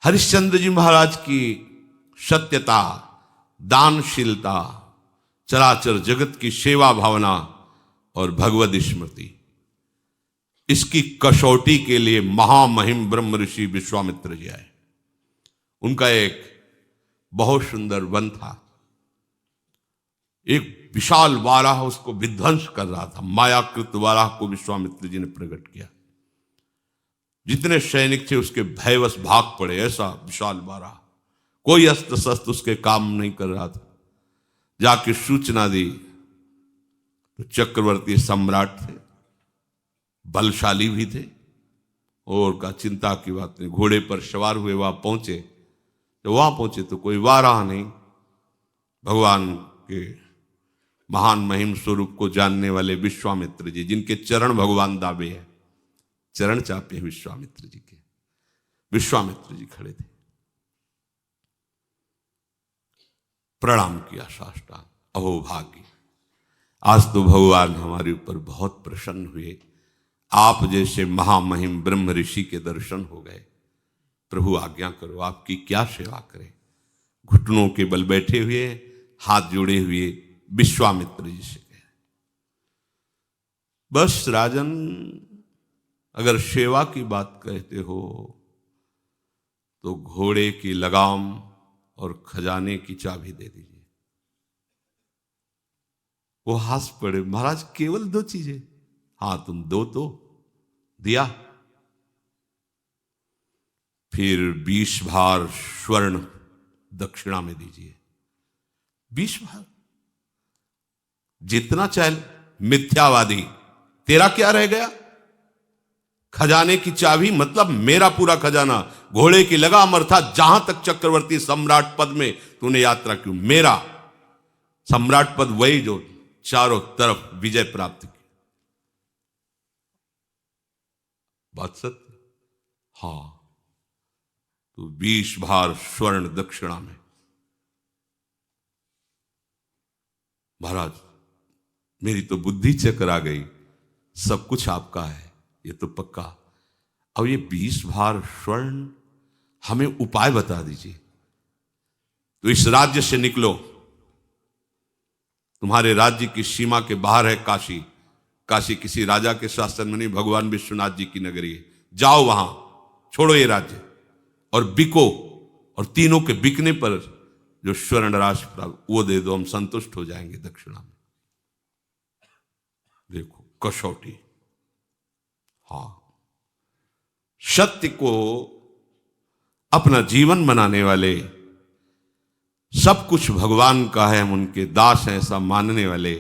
हरिश्चंद्र जी महाराज की सत्यता, दानशीलता, चराचर जगत की सेवा भावना और भगवद स्मृति, इसकी कसौटी के लिए महामहिम ब्रह्म ऋषि विश्वामित्र जी आए। उनका एक बहुत सुंदर वन था, एक विशाल वाराह उसको विध्वंस कर रहा था। मायाकृत वाराह को विश्वामित्र जी ने प्रकट किया। जितने सैनिक थे उसके भयवश भाग पड़े। ऐसा विशाल वाराह, कोई अस्त्र शस्त्र उसके काम नहीं कर रहा था। जाके सूचना दी तो चक्रवर्ती सम्राट थे, बलशाली भी थे, और का चिंता की बात नहीं। घोड़े पर सवार हुए वहां पहुंचे। तो वहां पहुंचे तो कोई वाराह नहीं। भगवान के महान महिम स्वरूप को जानने वाले विश्वामित्र जी, जिनके चरण भगवान दावे हैं, चरण चापे हैं विश्वामित्र जी के। विश्वामित्र जी खड़े थे, प्रणाम किया साष्टांग। अहो भाग्य, आज तो भगवान हमारे ऊपर बहुत प्रसन्न हुए। आप जैसे महामहिम ब्रह्म ऋषि के दर्शन हो गए। प्रभु आज्ञा करो, आपकी क्या सेवा करें। घुटनों के बल बैठे हुए, हाथ जोड़े हुए विश्वामित्र जी से कहे, बस राजन, अगर सेवा की बात कहते हो तो घोड़े की लगाम और खजाने की चाबी दे दीजिए। वो हंस पड़े, महाराज केवल 2 चीजें? हाँ, तुम दो तो दिया। फिर 20 भार स्वर्ण दक्षिणा में दीजिए। 20 भार? जितना चाहे। मिथ्यावादी, तेरा क्या रह गया? खजाने की चाबी मतलब मेरा पूरा खजाना। घोड़े की लगाम अर्थात जहां तक चक्रवर्ती सम्राट पद में तूने यात्रा की, मेरा सम्राट पद वही जो चारों तरफ विजय प्राप्त की। बात सत्य? हां, तो 20 भार स्वर्ण दक्षिणा में। महाराज, मेरी तो बुद्धि चक्कर आ गई। सब कुछ आपका है, ये तो पक्का। अब ये 20 भार स्वर्ण, हमें उपाय बता दीजिए। तो इस राज्य से निकलो, तुम्हारे राज्य की सीमा के बाहर है काशी। काशी किसी राजा के शासन में नहीं, भगवान विश्वनाथ जी की नगरी है। जाओ वहां, छोड़ो ये राज्य और बिको, और तीनों के बिकने पर जो स्वर्ण राशि प्राप्त वो दे दो, हम संतुष्ट हो जाएंगे दक्षिणा में। देखो कसौटी। हाँ, सत्य को अपना जीवन बनाने वाले, सब कुछ भगवान का है, हम उनके दास हैं ऐसा मानने वाले,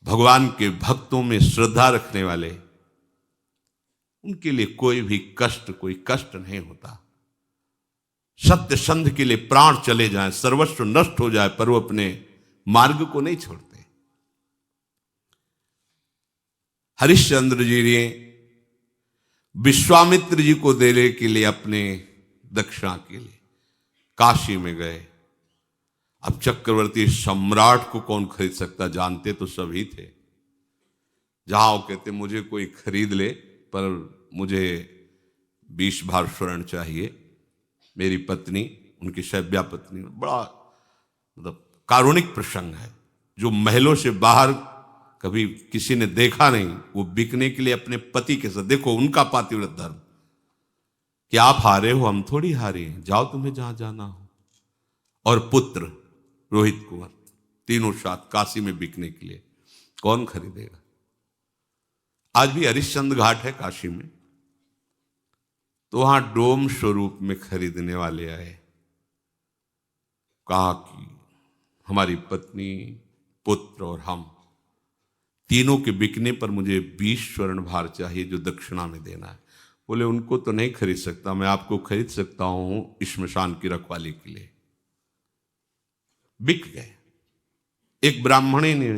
भगवान के भक्तों में श्रद्धा रखने वाले, उनके लिए कोई भी कष्ट, कोई कष्ट नहीं होता। सत्य संध के लिए प्राण चले जाएं, सर्वस्व नष्ट हो जाए, पर वो अपने मार्ग को नहीं छोड़ते। हरिश्चंद्र जी ने विश्वामित्र जी को देने के लिए, अपने दक्षिणा के लिए काशी में गए। अब चक्रवर्ती सम्राट को कौन खरीद सकता, जानते तो सभी थे। जहां वो कहते मुझे कोई खरीद ले, पर मुझे 20 भार स्वर्ण चाहिए, मेरी पत्नी, उनकी शैव्या पत्नी। बड़ा मतलब कारुणिक प्रसंग है, जो महलों से बाहर कभी किसी ने देखा नहीं। वो बिकने के लिए अपने पति के साथ, देखो उनका पातिव्रत धर्म, कि आप हारे हो, हम थोड़ी हारे हैं, जाओ तुम्हें जहां जाना हो। और पुत्र रोहित कुंवर, तीनों साथ काशी में बिकने के लिए। कौन खरीदेगा? आज भी हरिश्चंद्र घाट है काशी में, तो वहां डोम स्वरूप में खरीदने वाले आए। कहा कि हमारी पत्नी, पुत्र और हम तीनों के बिकने पर मुझे 20 स्वर्ण भार चाहिए, जो दक्षिणा में देना है। बोले उनको तो नहीं खरीद सकता, मैं आपको खरीद सकता हूं श्मशान की रखवाली के लिए। बिक गए। एक ब्राह्मणी ने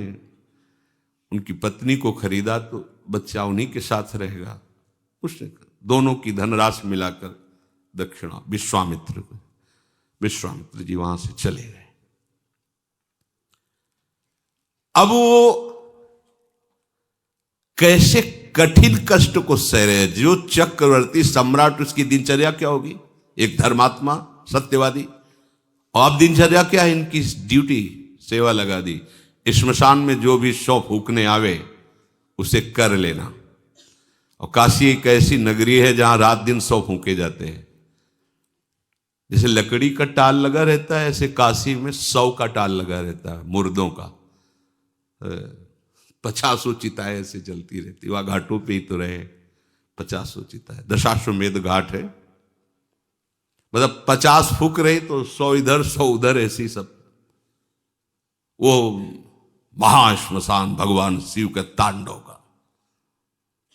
उनकी पत्नी को खरीदा, तो बच्चा उन्हीं के साथ रहेगा। उसने दोनों की धनराशि मिलाकर दक्षिणा विश्वामित्र को, विश्वामित्र जी वहां से चले गए। अब वो कैसे कठिन कष्ट को सह रहे हैं। जो चक्रवर्ती सम्राट, उसकी दिनचर्या क्या होगी? एक धर्मात्मा, सत्यवादी। और अब दिनचर्या क्या है इनकी? ड्यूटी, सेवा लगा दी। श्मशान में जो भी शव फूकने आवे उसे कर लेना। और काशी एक ऐसी नगरी है जहां रात दिन शव फूके जाते हैं। जैसे लकड़ी का टाल लगा रहता है, ऐसे काशी में 100 का टाल लगा रहता है, मुर्दों का। 50 चिताएं ऐसे चलती रहती। वहां घाटों पे ही तो रहे, 50 चिताएं। दशाश्वमेध घाट है, मतलब 50 फूक रही तो 100 इधर 100 उधर, ऐसी सब। वो महाश्मशान भगवान शिव के तांडव का।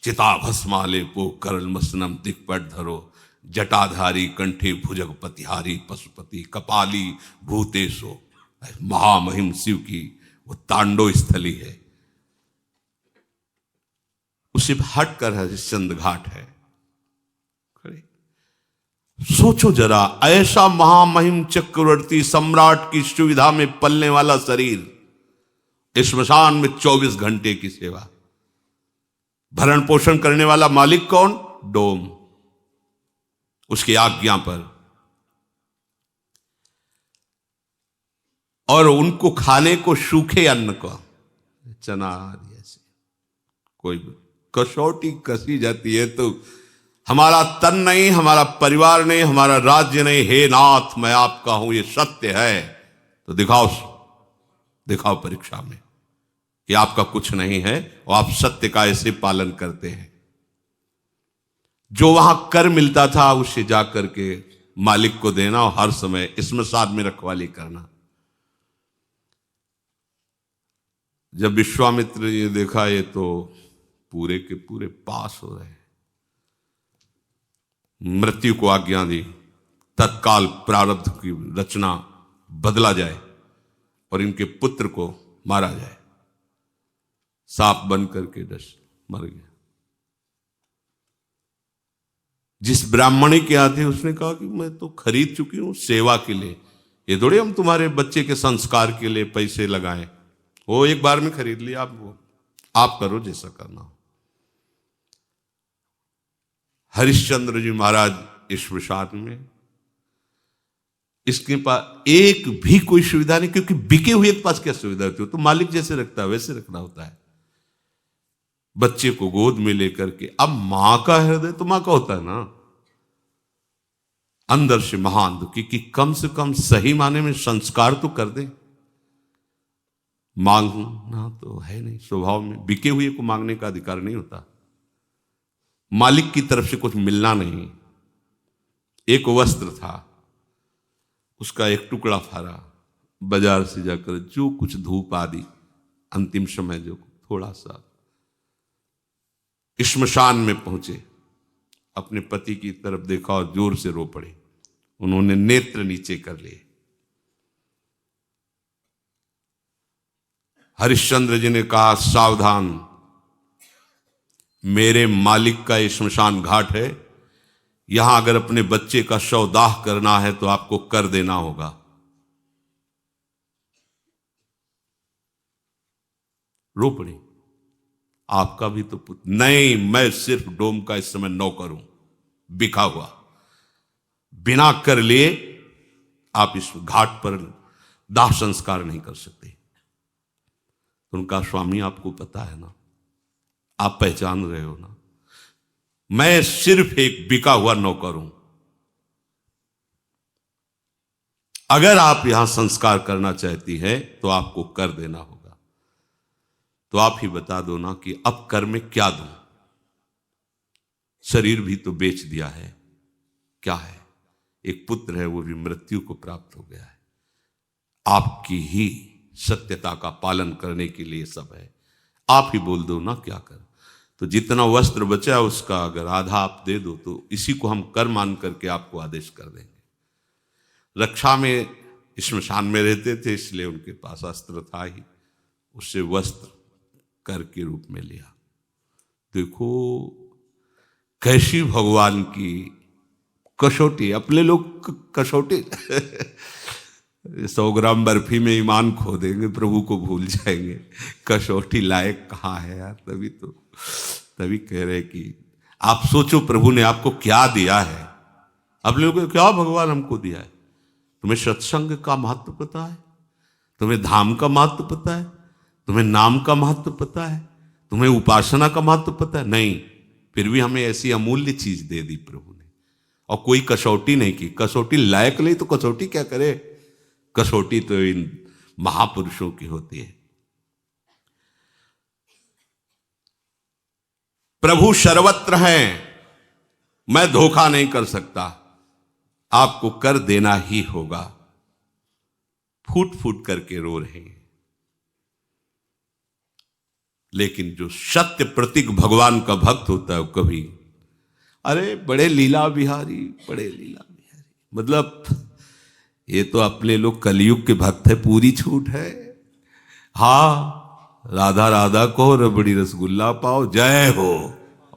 चिता भस्माले पो करल मसनम दिक्पट धरो, जटाधारी कंठे भुजग पतिहारी पशुपति कपाली भूतेशो। महामहिम शिव की वो तांडव स्थली है। उसे हट कर हरिश्चंद्र घाट है। सोचो जरा, ऐसा महामहिम चक्रवर्ती सम्राट की सुविधा में पलने वाला शरीर, श्मशान में 24 घंटे की सेवा। भरण पोषण करने वाला मालिक कौन? डोम, उसकी आज्ञा पर। और उनको खाने को सूखे अन्न को, चना आदि ऐसे कोई कसौटी कसी जाती है तो हमारा तन नहीं, हमारा परिवार नहीं, हमारा राज्य नहीं। हे नाथ, मैं आपका हूं, ये सत्य है तो दिखाओ परीक्षा में कि आपका कुछ नहीं है और आप सत्य का ऐसे पालन करते हैं। जो वहां कर मिलता था उसे जाकर के मालिक को देना और हर समय श्मशान में रखवाली करना। जब विश्वामित्र ये देखा, ये तो पूरे के पूरे पास हो रहे हैं, मृत्यु को आज्ञा दी, तत्काल प्रारब्ध की रचना बदला जाए और इनके पुत्र को मारा जाए। सांप बन करके डस मर गया। जिस ब्राह्मणी के यहाँ थे उसने कहा कि मैं तो खरीद चुकी हूं सेवा के लिए, ये थोड़े हम तुम्हारे बच्चे के संस्कार के लिए पैसे लगाएं। वो एक बार में खरीद लिया, आप करो जैसा करना हो। हरिश्चंद्र जी महाराज श्मशान में, इसके पास एक भी कोई सुविधा नहीं, क्योंकि बिके हुए के पास क्या सुविधा होती है? तो मालिक जैसे रखता है वैसे रखना होता है। बच्चे को गोद में लेकर के, अब मां का हृदय तो मां का होता है ना, अंदर से महान दुखी कि कम से कम सही माने में संस्कार तो कर दे। मांगना तो है नहीं स्वभाव में, बिके हुए को मांगने का अधिकार नहीं होता। मालिक की तरफ से कुछ मिलना नहीं। एक वस्त्र था, उसका एक टुकड़ा फाड़ा, बाजार से जाकर जो कुछ धूप आदि, अंतिम समय जो थोड़ा सा, श्मशान में पहुंचे, अपने पति की तरफ देखा और जोर से रो पड़े। उन्होंने नेत्र नीचे कर लिए। हरिश्चंद्र जी ने कहा, सावधान, मेरे मालिक का श्मशान घाट है, यहां अगर अपने बच्चे का शव दाह करना है तो आपको कर देना होगा। रो पड़ी, आपका भी तो पुत्र नहीं, मैं सिर्फ डोम का इस समय नौकर हूं, बिका हुआ, बिना कर लिए आप इस घाट पर दाह संस्कार नहीं कर सकते। उनका स्वामी आपको पता है ना, आप पहचान रहे हो ना, मैं सिर्फ एक बिका हुआ नौकर हूं। अगर आप यहां संस्कार करना चाहती हैं तो आपको कर देना होगा। तो आप ही बता दो ना कि अब कर में क्या दूं? शरीर भी तो बेच दिया है, क्या है? एक पुत्र है, वो भी मृत्यु को प्राप्त हो गया है। आपकी ही सत्यता का पालन करने के लिए सब है। आप ही बोल दो ना क्या कर। तो जितना वस्त्र बचा उसका अगर आधा आप दे दो तो इसी को हम कर मान करके आपको आदेश कर देंगे। रक्षा में श्मशान में रहते थे, इसलिए उनके पास अस्त्र था ही, उससे वस्त्र कर के रूप में लिया। देखो कैसी भगवान की कसौटी। अपने लोग कसौटी 100 ग्राम बर्फी में ईमान खो देंगे, प्रभु को भूल जाएंगे। कसौटी लायक कहाँ है यार। तभी तो तभी कह रहे कि आप सोचो प्रभु ने आपको क्या दिया है। अपने लोगों को क्या भगवान हमको दिया है? तुम्हें सत्संग का महत्व पता है? तुम्हें धाम का महत्व पता है? तुम्हें नाम का महत्व पता है? तुम्हें उपासना का महत्व पता है? नहीं। फिर भी हमें ऐसी अमूल्य चीज दे दी प्रभु ने, और कोई कसौटी नहीं की। कसौटी लायक नहीं तो कसौटी क्या करे? कसौटी तो इन महापुरुषों की होती है। प्रभु सर्वत्र हैं, मैं धोखा नहीं कर सकता, आपको कर देना ही होगा। फूट फूट करके रो रहे हैं, लेकिन जो सत्य प्रतीक भगवान का भक्त होता है वो कभी, अरे बड़े लीला बिहारी, बड़े लीला बिहारी, मतलब ये तो अपने लोग कलयुग के भक्त है, पूरी छूट है। हाँ, राधा राधा को रबड़ी रसगुल्ला पाओ, जय हो।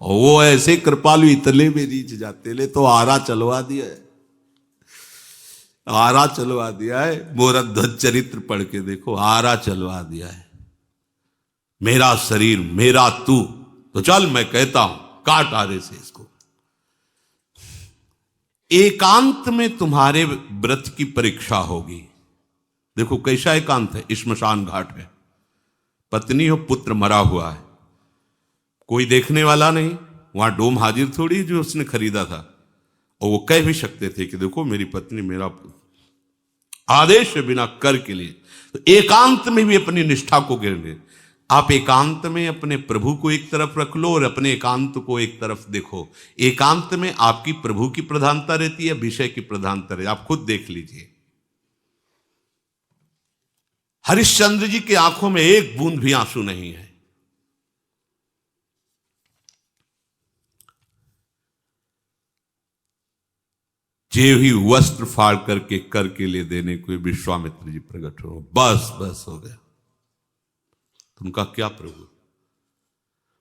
और वो ऐसे कृपालु इतने में रीच जाते, ले तो आरा चलवा दिया है, आरा चलवा दिया है। मोरा ध्वज चरित्र पढ़ के देखो, आरा चलवा दिया है। मेरा शरीर मेरा तू, तो चल मैं कहता हूं काट आरे से इसको। एकांत में तुम्हारे व्रत की परीक्षा होगी। देखो कैसा एकांत है, श्मशान घाट है, पत्नी और पुत्र मरा हुआ है, कोई देखने वाला नहीं, वहां डोम हाजिर थोड़ी जो उसने खरीदा था। और वो कह भी सकते थे कि देखो मेरी पत्नी मेरा आदेश के बिना कर के लिए। तो एकांत में भी अपनी निष्ठा को गिरने, आप एकांत में अपने प्रभु को एक तरफ रख लो और अपने एकांत को एक तरफ देखो। एकांत में आपकी प्रभु की प्रधानता रहती है, विषय की प्रधानता रहती है, आप खुद देख लीजिए। हरिश्चंद्र जी की आंखों में एक बूंद भी आंसू नहीं है। जे ही वस्त्र फाड़ करके कर के लिए देने को विश्वामित्र जी प्रकट हो, बस बस हो गया। तुमका क्या प्रभु?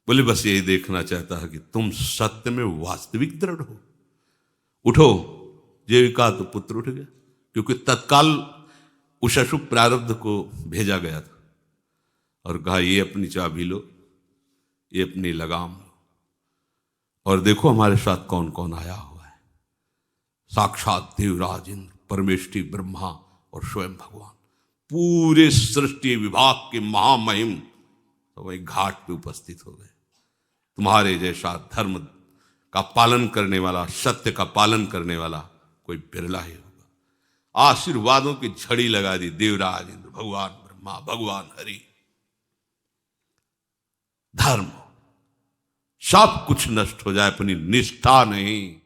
बोले बस यही देखना चाहता है कि तुम सत्य में वास्तविक दृढ़ हो। उठो, जीविका तो पुत्र उठ गया, क्योंकि तत्काल उस अशुभ प्रारब्ध को भेजा गया था और कहा ये अपनी चाबी लो, ये अपनी लगाम लो, और देखो हमारे साथ कौन कौन आया हुआ है। साक्षात देवराज इंद्र, परमेष्ठी ब्रह्मा और स्वयं भगवान, पूरे सृष्टि विभाग के महामहिम तो वही घाट पे उपस्थित हो गए। तुम्हारे जैसा धर्म का पालन करने वाला, सत्य का पालन करने वाला कोई बिरला ही होगा। आशीर्वादों की झड़ी लगा दी देवराज इंद्र, भगवान ब्रह्मा, भगवान हरि। धर्म सब कुछ नष्ट हो जाए, अपनी निष्ठा नहीं।